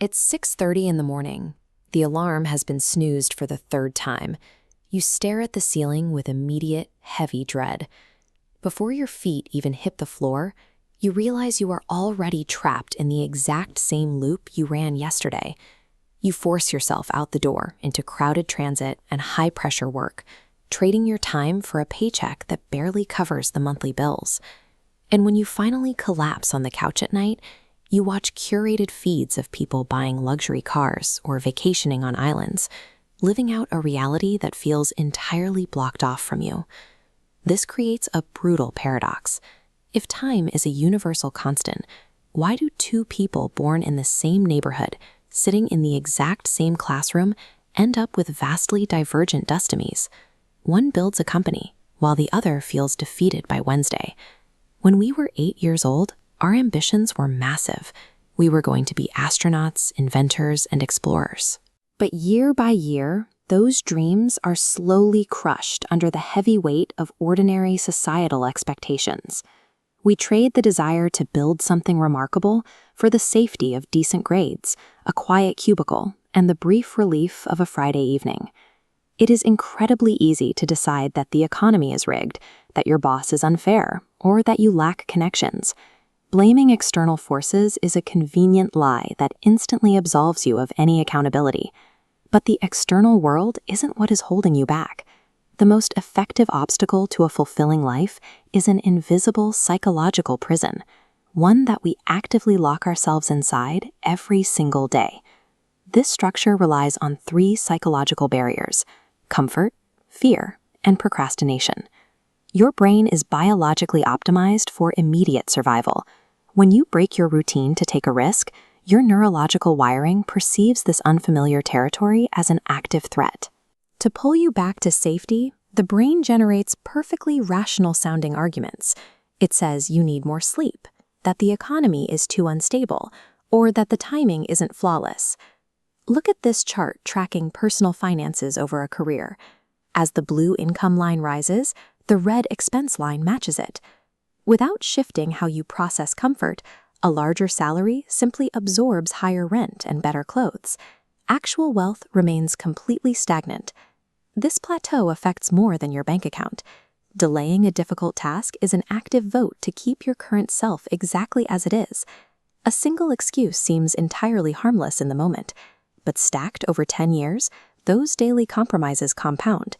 It's 6:30 in the morning. The alarm has been snoozed for the third time. You stare at the ceiling with immediate, heavy dread. Before your feet even hit the floor, you realize you are already trapped in the exact same loop you ran yesterday. You force yourself out the door into crowded transit and high-pressure work, trading your time for a paycheck that barely covers the monthly bills. And when you finally collapse on the couch at night, you watch curated feeds of people buying luxury cars or vacationing on islands, living out a reality that feels entirely blocked off from you. This creates a brutal paradox. If time is a universal constant, why do two people born in the same neighborhood, sitting in the exact same classroom, end up with vastly divergent destinies? One builds a company, while the other feels defeated by Wednesday. When we were 8 years old, our ambitions were massive. We were going to be astronauts, inventors, and explorers. But year by year, those dreams are slowly crushed under the heavy weight of ordinary societal expectations. We trade the desire to build something remarkable for the safety of decent grades, a quiet cubicle, and the brief relief of a Friday evening. It is incredibly easy to decide that the economy is rigged, that your boss is unfair, or that you lack connections. Blaming external forces is a convenient lie that instantly absolves you of any accountability. But the external world isn't what is holding you back. The most effective obstacle to a fulfilling life is an invisible psychological prison, one that we actively lock ourselves inside every single day. This structure relies on 3 psychological barriers: comfort, fear, and procrastination. Your brain is biologically optimized for immediate survival. When you break your routine to take a risk, your neurological wiring perceives this unfamiliar territory as an active threat. To pull you back to safety, the brain generates perfectly rational-sounding arguments. It says you need more sleep, that the economy is too unstable, or that the timing isn't flawless. Look at this chart tracking personal finances over a career. As the blue income line rises, the red expense line matches it. Without shifting how you process comfort, a larger salary simply absorbs higher rent and better clothes. Actual wealth remains completely stagnant. This plateau affects more than your bank account. Delaying a difficult task is an active vote to keep your current self exactly as it is. A single excuse seems entirely harmless in the moment, but stacked over 10 years, those daily compromises compound.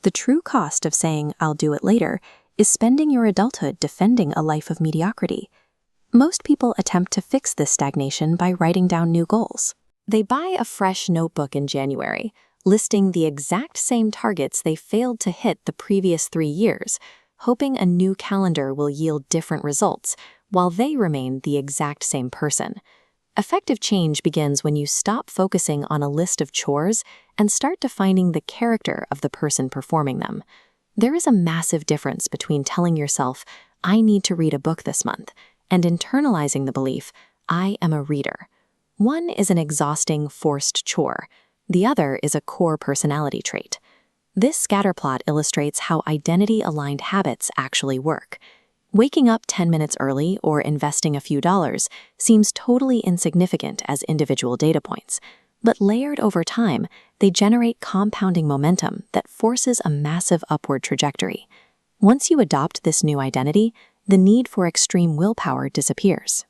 The true cost of saying, "I'll do it later," is spending your adulthood defending a life of mediocrity. Most people attempt to fix this stagnation by writing down new goals. They buy a fresh notebook in January, listing the exact same targets they failed to hit the previous 3 years, hoping a new calendar will yield different results, while they remain the exact same person. Effective change begins when you stop focusing on a list of chores and start defining the character of the person performing them. There is a massive difference between telling yourself, "I need to read a book this month," and internalizing the belief, "I am a reader." One is an exhausting, forced chore. The other is a core personality trait. This scatterplot illustrates how identity-aligned habits actually work. Waking up 10 minutes early or investing a few dollars seems totally insignificant as individual data points, but layered over time, they generate compounding momentum that forces a massive upward trajectory. Once you adopt this new identity, the need for extreme willpower disappears.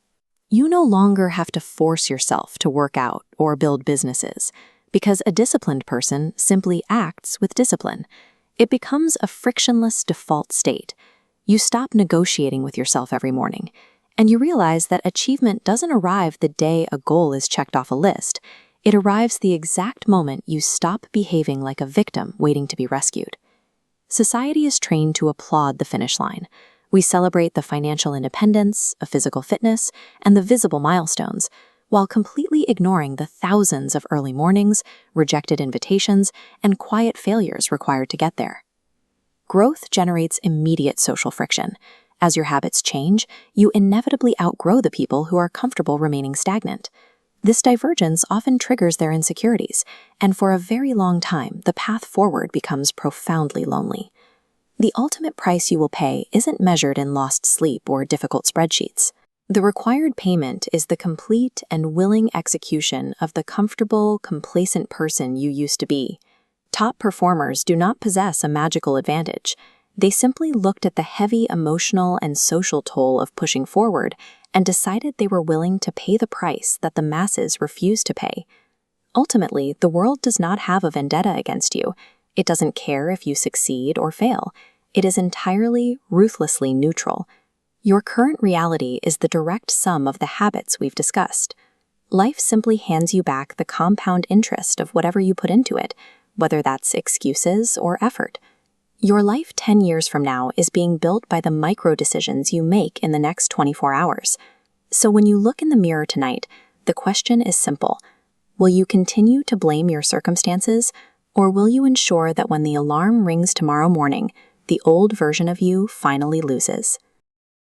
You no longer have to force yourself to work out or build businesses, because a disciplined person simply acts with discipline. It becomes a frictionless default state. You stop negotiating with yourself every morning, and you realize that achievement doesn't arrive the day a goal is checked off a list. It arrives the exact moment you stop behaving like a victim waiting to be rescued. Society is trained to applaud the finish line. We celebrate the financial independence, a physical fitness, and the visible milestones, while completely ignoring the thousands of early mornings, rejected invitations, and quiet failures required to get there. Growth generates immediate social friction. As your habits change, you inevitably outgrow the people who are comfortable remaining stagnant. This divergence often triggers their insecurities, and for a very long time, the path forward becomes profoundly lonely. The ultimate price you will pay isn't measured in lost sleep or difficult spreadsheets. The required payment is the complete and willing execution of the comfortable, complacent person you used to be. Top performers do not possess a magical advantage. They simply looked at the heavy emotional and social toll of pushing forward and decided they were willing to pay the price that the masses refuse to pay. Ultimately, the world does not have a vendetta against you. It doesn't care if you succeed or fail. It is entirely, ruthlessly neutral. Your current reality is the direct sum of the habits we've discussed. Life simply hands you back the compound interest of whatever you put into it, whether that's excuses or effort. Your life 10 years from now is being built by the micro decisions you make in the next 24 hours. So when you look in the mirror tonight, the question is simple. Will you continue to blame your circumstances, or will you ensure that when the alarm rings tomorrow morning, the old version of you finally loses?